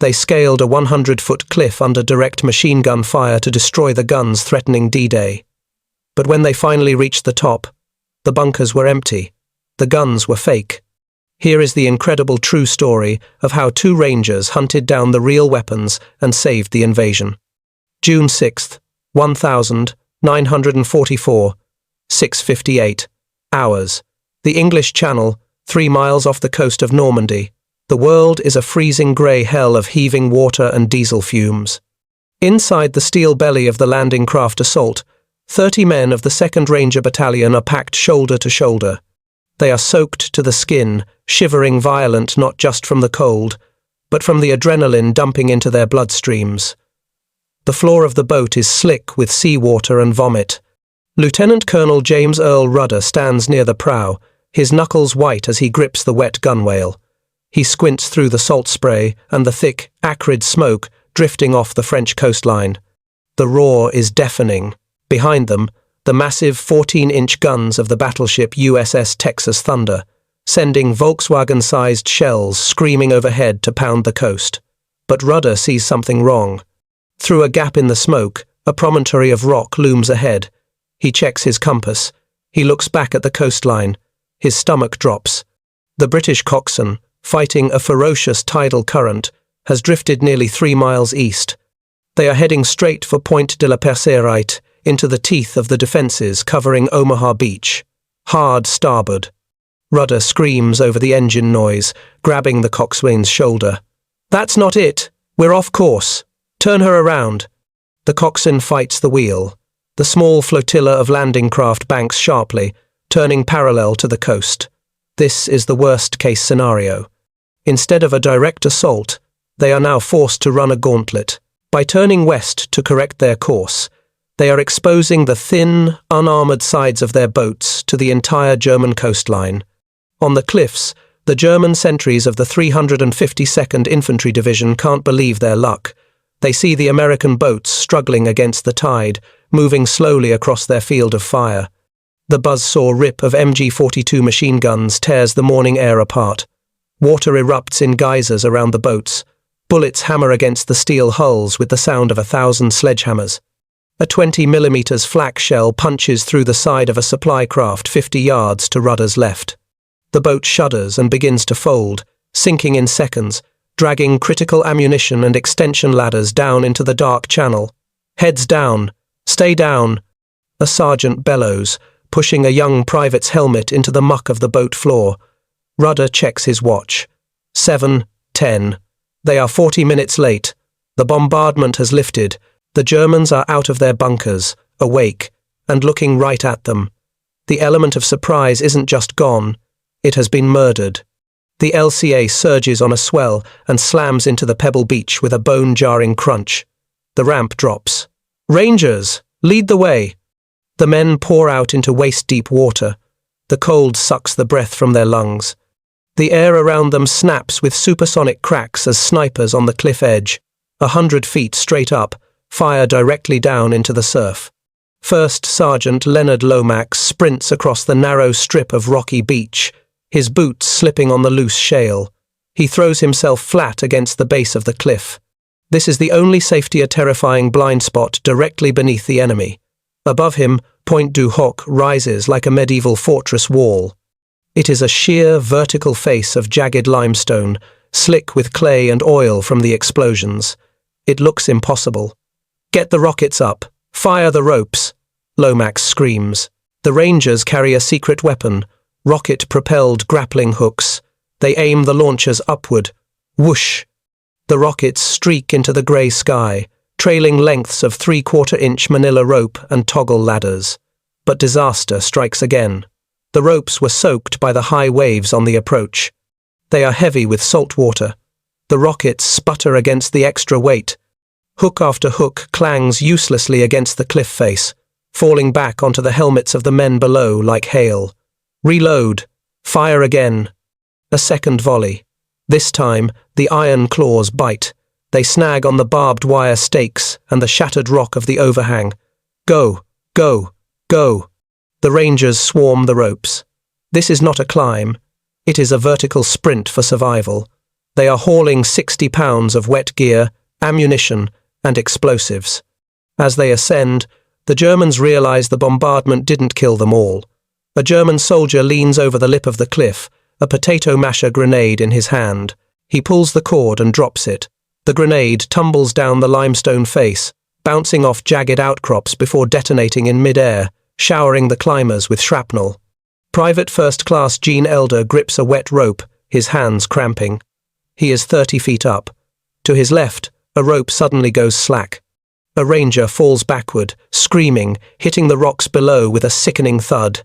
They scaled a 100-foot cliff under direct machine gun fire to destroy the guns threatening D-Day. But when they finally reached the top, the bunkers were empty. The guns were fake. Here is the incredible true story of how two rangers hunted down the real weapons and saved the invasion. June 6, 1944, 6:58 hours. The English Channel, 3 miles off the coast of Normandy. The world is a freezing grey hell of heaving water and diesel fumes. Inside the steel belly of the landing craft assault, 30 men of the 2nd Ranger Battalion are packed shoulder to shoulder. They are soaked to the skin, shivering violent not just from the cold, but from the adrenaline dumping into their bloodstreams. The floor of the boat is slick with seawater and vomit. Lieutenant Colonel James Earl Rudder stands near the prow, his knuckles white as he grips the wet gunwale. He squints through the salt spray and the thick, acrid smoke drifting off the French coastline. The roar is deafening. Behind them, the massive 14-inch guns of the battleship USS Texas Thunder, sending Volkswagen-sized shells screaming overhead to pound the coast. But Rudder sees something wrong. Through a gap in the smoke, a promontory of rock looms ahead. He checks his compass. He looks back at the coastline. His stomach drops. The British coxswain, fighting a ferocious tidal current, has drifted nearly 3 miles east. They are heading straight for Pointe de la Percerite, into the teeth of the defences covering Omaha Beach. Hard starboard. Rudder screams over the engine noise, grabbing the coxswain's shoulder. "That's not it! We're off course! Turn her around!" The coxswain fights the wheel. The small flotilla of landing craft banks sharply, turning parallel to the coast. This is the worst-case scenario. Instead of a direct assault, they are now forced to run a gauntlet. By turning west to correct their course, they are exposing the thin, unarmoured sides of their boats to the entire German coastline. On the cliffs, the German sentries of the 352nd Infantry Division can't believe their luck. They see the American boats struggling against the tide, moving slowly across their field of fire. The buzzsaw rip of MG-42 machine guns tears the morning air apart. Water erupts in geysers around the boats. Bullets hammer against the steel hulls with the sound of 1,000 sledgehammers. A 20mm flak shell punches through the side of a supply craft 50 yards to Rudder's left. The boat shudders and begins to fold, sinking in seconds, dragging critical ammunition and extension ladders down into the dark channel. "Heads down! Stay down!" A sergeant bellows, pushing a young private's helmet into the muck of the boat floor. Rudder checks his watch. 7:10. They are 40 minutes late. The bombardment has lifted. The Germans are out of their bunkers, awake, and looking right at them. The element of surprise isn't just gone, it has been murdered. The LCA surges on a swell and slams into the pebble beach with a bone-jarring crunch. The ramp drops. "Rangers, lead the way!" The men pour out into waist-deep water. The cold sucks the breath from their lungs. The air around them snaps with supersonic cracks as snipers on the cliff edge, 100 feet straight up, fire directly down into the surf. First Sergeant Leonard Lomax sprints across the narrow strip of rocky beach, his boots slipping on the loose shale. He throws himself flat against the base of the cliff. This is the only safety a terrifying blind spot directly beneath the enemy. Above him, Pointe du Hoc rises like a medieval fortress wall. It is a sheer, vertical face of jagged limestone, slick with clay and oil from the explosions. It looks impossible. "Get the rockets up! Fire the ropes!" Lomax screams. The Rangers carry a secret weapon, rocket-propelled grappling hooks. They aim the launchers upward. Whoosh! The rockets streak into the grey sky, trailing lengths of 3/4-inch manila rope and toggle ladders. But disaster strikes again. The ropes were soaked by the high waves on the approach. They are heavy with salt water. The rockets sputter against the extra weight. Hook after hook clangs uselessly against the cliff face, falling back onto the helmets of the men below like hail. Reload. Fire again. A second volley. This time, the iron claws bite. They snag on the barbed wire stakes and the shattered rock of the overhang. Go, go, go. The Rangers swarm the ropes. This is not a climb. It is a vertical sprint for survival. They are hauling 60 pounds of wet gear, ammunition, and explosives. As they ascend, the Germans realize the bombardment didn't kill them all. A German soldier leans over the lip of the cliff, a potato masher grenade in his hand. He pulls the cord and drops it. The grenade tumbles down the limestone face, bouncing off jagged outcrops before detonating in mid-air, showering the climbers with shrapnel. Private First Class Gene Elder grips a wet rope, his hands cramping. He is 30 feet up. To his left, a rope suddenly goes slack. A ranger falls backward, screaming, hitting the rocks below with a sickening thud.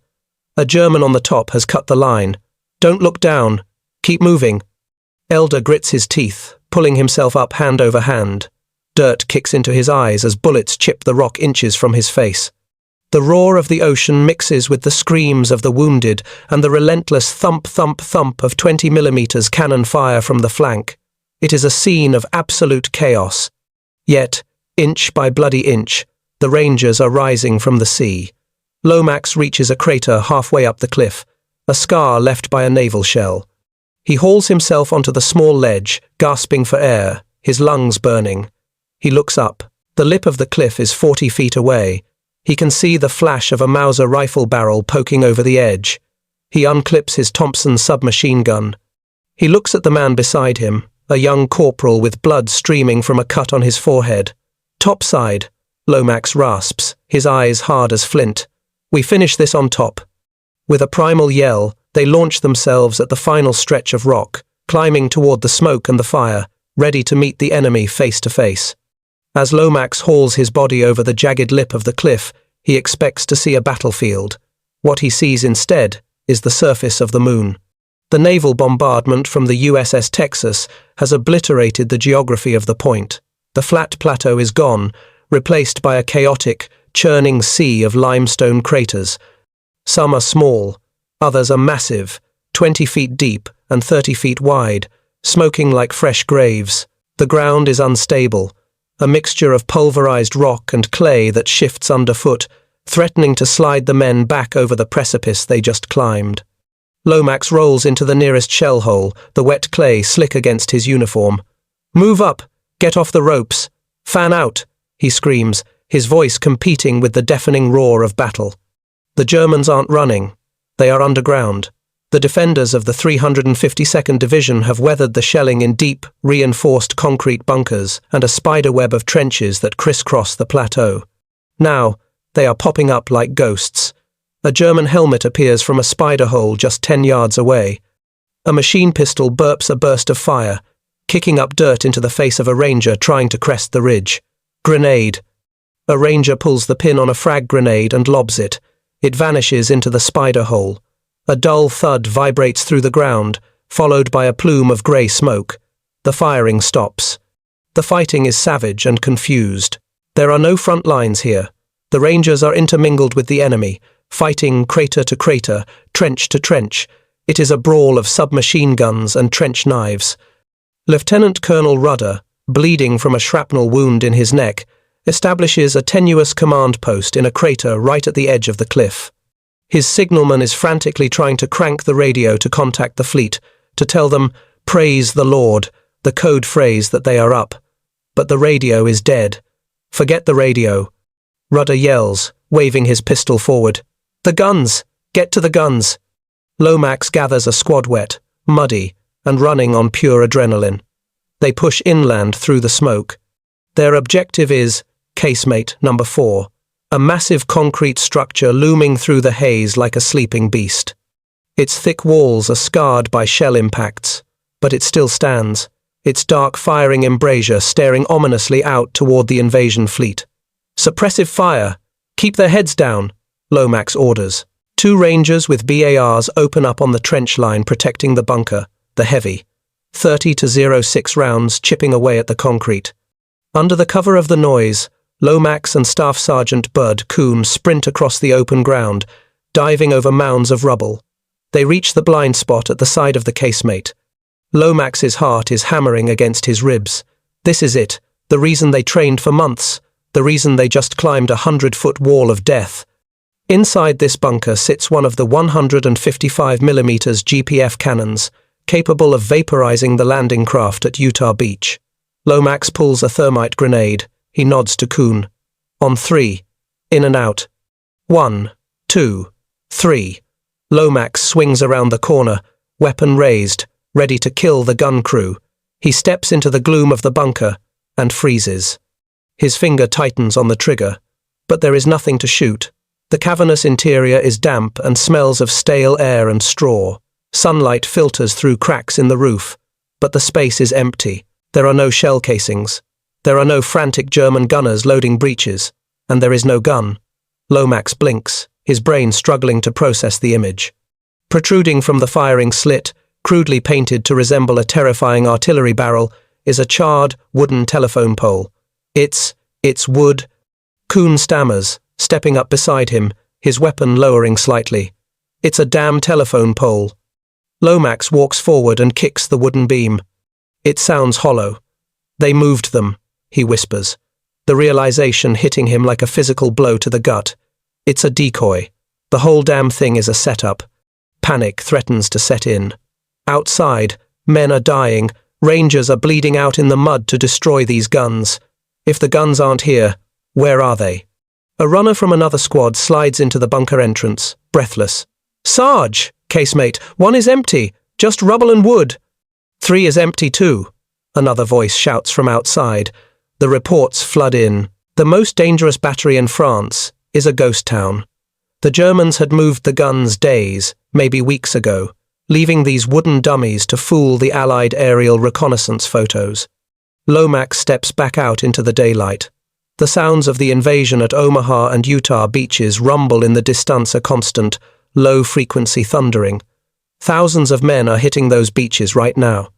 A German on the top has cut the line. Don't look down. Keep moving. Elder grits his teeth, pulling himself up hand over hand. Dirt kicks into his eyes as bullets chip the rock inches from his face. The roar of the ocean mixes with the screams of the wounded and the relentless thump, thump, thump of 20mm cannon fire from the flank. It is a scene of absolute chaos. Yet, inch by bloody inch, the Rangers are rising from the sea. Lomax reaches a crater halfway up the cliff, a scar left by a naval shell. He hauls himself onto the small ledge, gasping for air, his lungs burning. He looks up. The lip of the cliff is 40 feet away. He can see the flash of a Mauser rifle barrel poking over the edge. He unclips his Thompson submachine gun. He looks at the man beside him, a young corporal with blood streaming from a cut on his forehead. Topside, Lomax rasps, his eyes hard as flint. We finish this on top. With a primal yell, they launch themselves at the final stretch of rock, climbing toward the smoke and the fire, ready to meet the enemy face to face. As Lomax hauls his body over the jagged lip of the cliff, he expects to see a battlefield. What he sees instead is the surface of the moon. The naval bombardment from the USS Texas has obliterated the geography of the point. The flat plateau is gone, replaced by a chaotic, churning sea of limestone craters. Some are small, others are massive, 20 feet deep and 30 feet wide, smoking like fresh graves. The ground is unstable, a mixture of pulverized rock and clay that shifts underfoot, threatening to slide the men back over the precipice they just climbed. Lomax rolls into the nearest shell hole, the wet clay slick against his uniform. "Move up! Get off the ropes! Fan out!" he screams, his voice competing with the deafening roar of battle. The Germans aren't running. They are underground. The defenders of the 352nd Division have weathered the shelling in deep, reinforced concrete bunkers and a spiderweb of trenches that crisscross the plateau. Now, they are popping up like ghosts. A German helmet appears from a spider hole just 10 yards away. A machine pistol burps a burst of fire, kicking up dirt into the face of a ranger trying to crest the ridge. Grenade. A ranger pulls the pin on a frag grenade and lobs it. It vanishes into the spider hole. A dull thud vibrates through the ground, followed by a plume of grey smoke. The firing stops. The fighting is savage and confused. There are no front lines here. The Rangers are intermingled with the enemy, fighting crater to crater, trench to trench. It is a brawl of submachine guns and trench knives. Lieutenant Colonel Rudder, bleeding from a shrapnel wound in his neck, establishes a tenuous command post in a crater right at the edge of the cliff. His signalman is frantically trying to crank the radio to contact the fleet, to tell them, "Praise the Lord," the code phrase that they are up. But the radio is dead. Forget the radio. Rudder yells, waving his pistol forward. "The guns! Get to the guns!" Lomax gathers a squad wet, muddy, and running on pure adrenaline. They push inland through the smoke. Their objective is casemate number 4, a massive concrete structure looming through the haze like a sleeping beast. Its thick walls are scarred by shell impacts, but it still stands, its dark firing embrasure staring ominously out toward the invasion fleet. "Suppressive fire! Keep their heads down!" Lomax orders. 2 Rangers with BARs open up on the trench line protecting the bunker, the heavy. 30-06 rounds chipping away at the concrete. Under the cover of the noise, Lomax and Staff Sergeant Bud Kuhn sprint across the open ground, diving over mounds of rubble. They reach the blind spot at the side of the casemate. Lomax's heart is hammering against his ribs. This is it, the reason they trained for months, the reason they just climbed a 100-foot wall of death. Inside this bunker sits one of the 155mm GPF cannons, capable of vaporizing the landing craft at Utah Beach. Lomax pulls a thermite grenade. He nods to Kuhn. On 3. In and out. 1, 2, 3. Lomax swings around the corner, weapon raised, ready to kill the gun crew. He steps into the gloom of the bunker and freezes. His finger tightens on the trigger, but there is nothing to shoot. The cavernous interior is damp and smells of stale air and straw. Sunlight filters through cracks in the roof, but the space is empty. There are no shell casings. There are no frantic German gunners loading breeches, and there is no gun. Lomax blinks, his brain struggling to process the image. Protruding from the firing slit, crudely painted to resemble a terrifying artillery barrel, is a charred, wooden telephone pole. It's wood. Kuhn stammers, stepping up beside him, his weapon lowering slightly. It's a damn telephone pole. Lomax walks forward and kicks the wooden beam. It sounds hollow. They moved them, he whispers, the realization hitting him like a physical blow to the gut. It's a decoy. The whole damn thing is a setup. Panic threatens to set in. Outside, men are dying. Rangers are bleeding out in the mud to destroy these guns. If the guns aren't here, where are they? A runner from another squad slides into the bunker entrance, breathless. Sarge, casemate, 1 is empty, just rubble and wood. 3 is empty too, another voice shouts from outside. The reports flood in. The most dangerous battery in France is a ghost town. The Germans had moved the guns days, maybe weeks ago, leaving these wooden dummies to fool the Allied aerial reconnaissance photos. Lomax steps back out into the daylight. The sounds of the invasion at Omaha and Utah beaches rumble in the distance, a constant, low-frequency thundering. Thousands of men are hitting those beaches right now.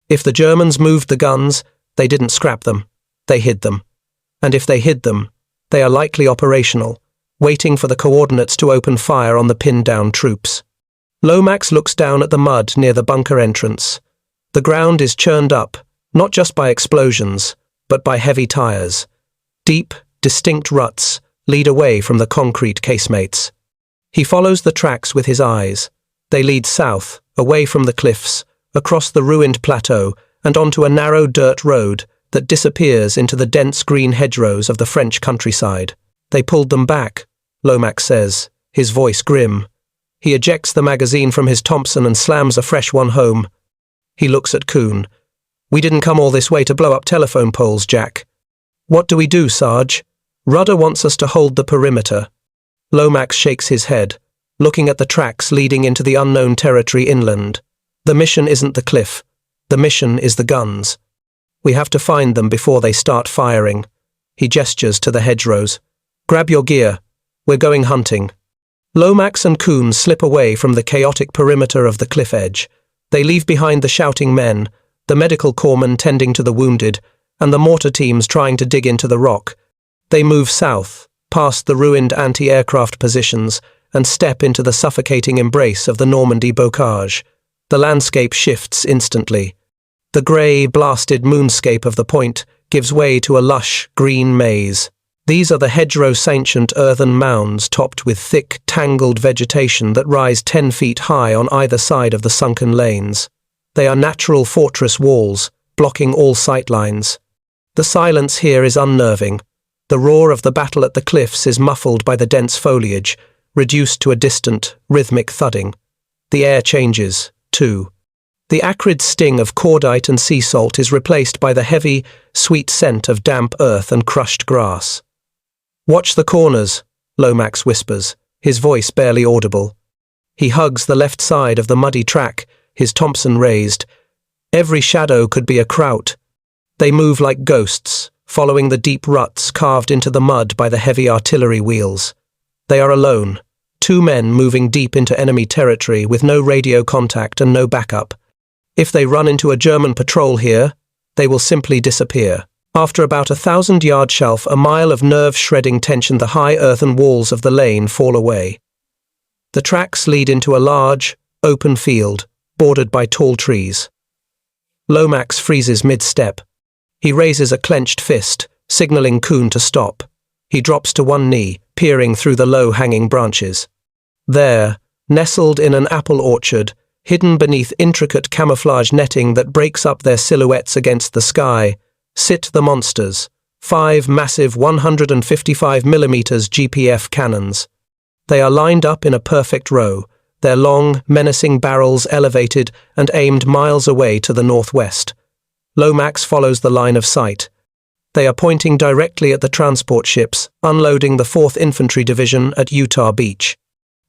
If the Germans moved the guns, they didn't scrap them. They hid them. And if they hid them, they are likely operational, waiting for the coordinates to open fire on the pinned-down troops. Lomax looks down at the mud near the bunker entrance. The ground is churned up, not just by explosions, but by heavy tires. Deep, distinct ruts lead away from the concrete casemates. He follows the tracks with his eyes. They lead south, away from the cliffs, across the ruined plateau, and onto a narrow dirt road that disappears into the dense green hedgerows of the French countryside. They pulled them back, Lomax says, his voice grim. He ejects the magazine from his Thompson and slams a fresh one home. He looks at Kuhn. We didn't come all this way to blow up telephone poles, Jack. What do we do, Sarge? Rudder wants us to hold the perimeter. Lomax shakes his head, looking at the tracks leading into the unknown territory inland. The mission isn't the cliff. The mission is the guns. We have to find them before they start firing. He gestures to the hedgerows. Grab your gear. We're going hunting. Lomax and Kuhn slip away from the chaotic perimeter of the cliff edge. They leave behind the shouting men, the medical corpsmen tending to the wounded, and the mortar teams trying to dig into the rock. They move south, past the ruined anti-aircraft positions, and step into the suffocating embrace of the Normandy bocage. The landscape shifts instantly. The grey, blasted moonscape of the point gives way to a lush, green maze. These are the hedgerow-sanctioned earthen mounds topped with thick, tangled vegetation that rise 10 feet high on either side of the sunken lanes. They are natural fortress walls, blocking all sightlines. The silence here is unnerving. The roar of the battle at the cliffs is muffled by the dense foliage, reduced to a distant, rhythmic thudding. The air changes, too. The acrid sting of cordite and sea salt is replaced by the heavy, sweet scent of damp earth and crushed grass. Watch the corners, Lomax whispers, his voice barely audible. He hugs the left side of the muddy track, his Thompson raised. Every shadow could be a Kraut. They move like ghosts, following the deep ruts carved into the mud by the heavy artillery wheels. They are alone, 2 men moving deep into enemy territory with no radio contact and no backup. If they run into a German patrol here, they will simply disappear. After about 1,000-yard shelf, a mile of nerve-shredding tension, the high earthen walls of the lane fall away. The tracks lead into a large, open field, bordered by tall trees. Lomax freezes mid-step. He raises a clenched fist, signaling Kuhn to stop. He drops to one knee, peering through the low-hanging branches. There, nestled in an apple orchard, hidden beneath intricate camouflage netting that breaks up their silhouettes against the sky, sit the monsters, 5 massive 155mm GPF cannons. They are lined up in a perfect row, their long, menacing barrels elevated and aimed miles away to the northwest. Lomax follows the line of sight. They are pointing directly at the transport ships, unloading the 4th Infantry Division at Utah Beach.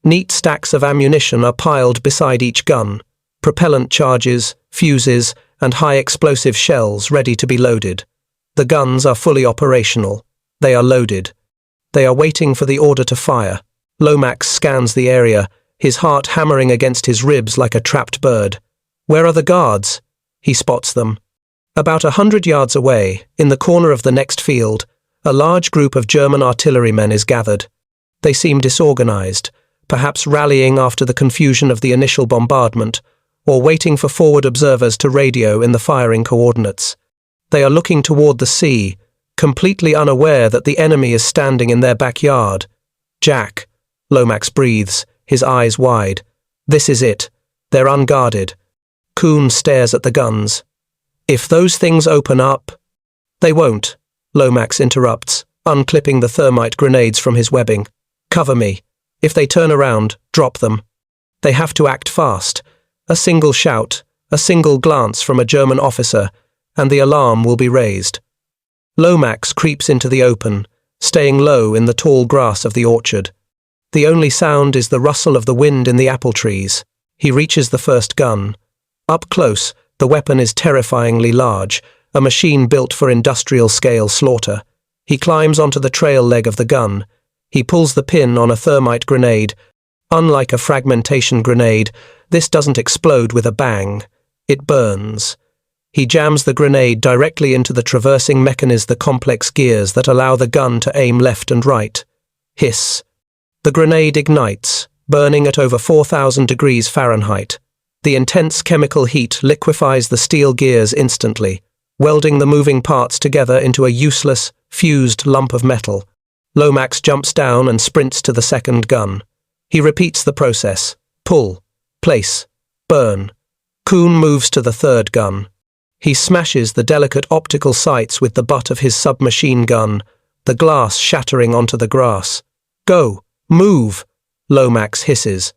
Neat stacks of ammunition are piled beside each gun, propellant charges, fuses, and high-explosive shells ready to be loaded. The guns are fully operational. They are loaded. They are waiting for the order to fire. Lomax scans the area, his heart hammering against his ribs like a trapped bird. Where are the guards? He spots them. About 100 yards away, in the corner of the next field, a large group of German artillerymen is gathered. They seem disorganized, perhaps rallying after the confusion of the initial bombardment, or waiting for forward observers to radio in the firing coordinates. They are looking toward the sea, completely unaware that the enemy is standing in their backyard. Jack, Lomax breathes, his eyes wide. This is it. They're unguarded. Kuhn stares at the guns. If those things open up... They won't, Lomax interrupts, unclipping the thermite grenades from his webbing. Cover me. If they turn around, drop them. They have to act fast. A single shout, a single glance from a German officer, and the alarm will be raised. Lomax creeps into the open, staying low in the tall grass of the orchard. The only sound is the rustle of the wind in the apple trees. He reaches the first gun. Up close, the weapon is terrifyingly large, a machine built for industrial-scale slaughter. He climbs onto the trail leg of the gun. He pulls the pin on a thermite grenade. Unlike a fragmentation grenade, this doesn't explode with a bang. It burns. He jams the grenade directly into the traversing mechanism, the complex gears that allow the gun to aim left and right. Hiss. The grenade ignites, burning at over 4,000 degrees Fahrenheit. The intense chemical heat liquefies the steel gears instantly, welding the moving parts together into a useless, fused lump of metal. Lomax jumps down and sprints to the second gun. He repeats the process. Pull, place, burn. Kuhn moves to the third gun. He smashes the delicate optical sights with the butt of his submachine gun, the glass shattering onto the grass. Go! Move! Lomax hisses.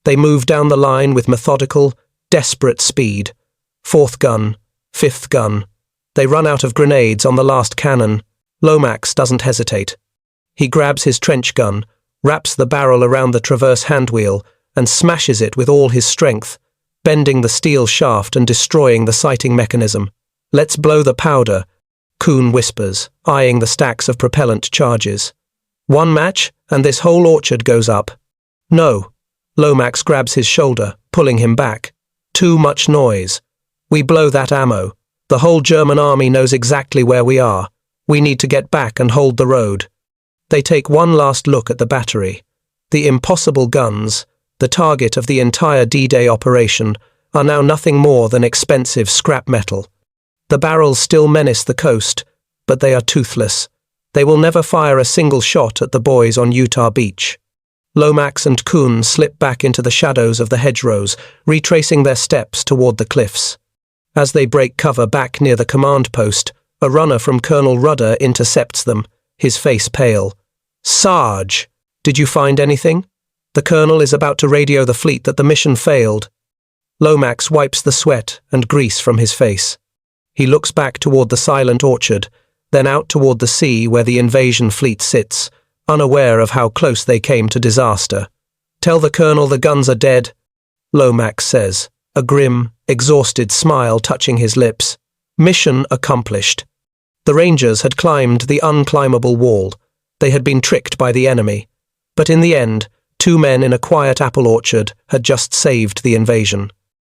They move down the line with methodical, desperate speed. 4th gun, 5th gun. They run out of grenades on the last cannon. Lomax doesn't hesitate. He grabs his trench gun, wraps the barrel around the traverse handwheel, and smashes it with all his strength, bending the steel shaft and destroying the sighting mechanism. Let's blow the powder, Kuhn whispers, eyeing the stacks of propellant charges. One match, and this whole orchard goes up. No. Lomax grabs his shoulder, pulling him back. Too much noise. We blow that ammo. The whole German army knows exactly where we are. We need to get back and hold the road. They take one last look at the battery. The impossible guns, the target of the entire D-Day operation, are now nothing more than expensive scrap metal. The barrels still menace the coast, but they are toothless. They will never fire a single shot at the boys on Utah Beach. Lomax and Kuhn slip back into the shadows of the hedgerows, retracing their steps toward the cliffs. As they break cover back near the command post, a runner from Colonel Rudder intercepts them, his face pale. Sarge, did you find anything? The colonel is about to radio the fleet that the mission failed. Lomax wipes the sweat and grease from his face. He looks back toward the silent orchard, then out toward the sea where the invasion fleet sits, unaware of how close they came to disaster. Tell the colonel the guns are dead, Lomax says, a grim, exhausted smile touching his lips. Mission accomplished. The Rangers had climbed the unclimbable wall. They had been tricked by the enemy. But in the end, 2 men in a quiet apple orchard had just saved the invasion.